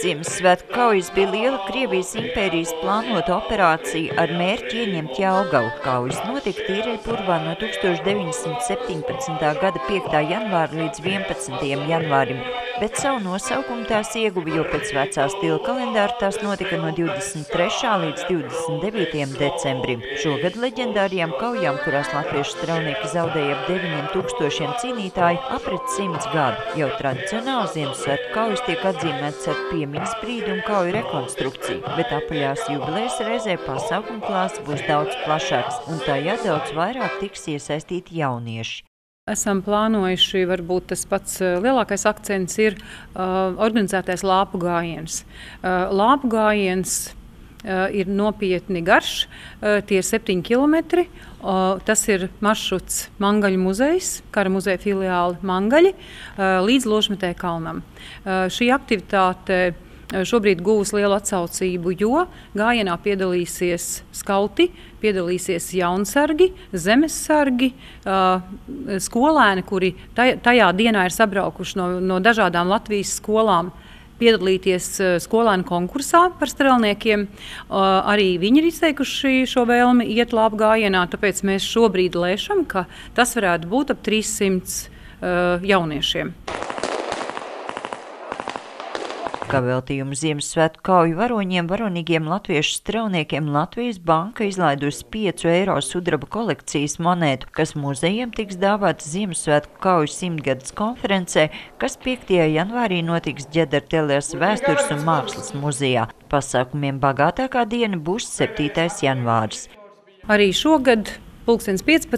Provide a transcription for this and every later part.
Ziemassvētku kaujas bija liela Krievijas impērijas plānota operācija ar mērķi ieņemt Jelgavu. Kaujas notika Tīreļpurvā no 1917. gada 5. janvāra līdz 11. janvārim, bet savu nosaukumu tās ieguva, jo pēc vecā stila kalendāra tās notika no 23. līdz 29. decembrim. Šogad leģendārajām kaujām, kurās latviešu strelnieki zaudēja ap 9000 cīnītāju, aprit 100 gadu. Jau tradicionāli Ziemassvētku kaujas tiek atzīmētas ar piemiņas brīdi un kauju rekonstrukciju, bet apaļās jubilejas reizē pasākumu klāsts būs daudz plašāks, un tajā daudz vairāk tiks iesaistīti jaunieši. Esam plānojuši, varbūt tas pats lielākais akcents ir organizētais lāpu gājiens. Lāpu gājiens ir nopietni garš, tie ir 7 kilometri. Tas ir maršruts Mangaļu muzejs, Kara muzeja filiāli Mangaļi, līdz Ložmetē kalnam. Šī aktivitāte šobrīd gūs lielu atsaucību, jo gājienā piedalīsies skauti, piedalīsies jaunsargi, zemessargi, skolēni, kuri tajā dienā ir sabraukuši no dažādām Latvijas skolām piedalīties skolēnu konkursā par strelniekiem. Arī viņi ir izteikuši šo vēlmi iet lāpu gājienā, tāpēc mēs šobrīd lēšam, ka tas varētu būt ap 300 jauniešiem. Kā veltījumu Ziemassvētku kauju varoņiem, varonīgiem latviešu strelniekiem Latvijas Banka izlaidusi 5 eiro sudraba kolekcijas monētu, kas muzejiem tiks dāvāta Ziemassvētku kauju 100-gadus konferencē, kas 5. janvārī notiks Ģedartelijas vēstures un mākslas muzejā. Pasākumiem bagātākā diena būs 7. janvāris. Arī šogad 15.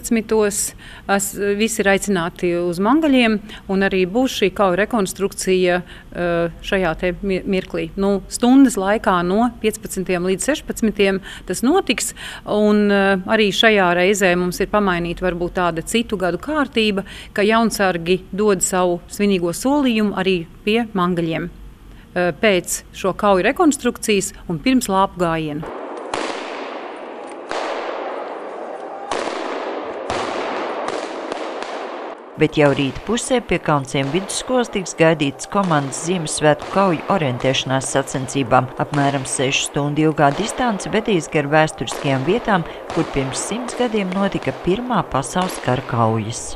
Visi ir aicināti uz Mangaļiem, un arī būs šī kauja rekonstrukcija šajā te mirklī. Stundas laikā no 15. līdz 16. tas notiks, un arī šajā reizē mums ir pamainīta varbūt tāda citu gadu kārtība, ka jaunsargi dod savu svinīgo solījumu arī pie Mangaļiem pēc šo kauju rekonstrukcijas un pirms lāpu gājiena. Bet jau rīta pusē pie Kaunciem vidusskolas tiks gaidītas komandas Ziemassvētku kauju orientēšanās sacensībām. Apmēram 6 stundu ilgā distance vedīs gar vēsturiskajām vietām, kur pirms 100 gadiem notika Pirmā pasaules kara kaujas.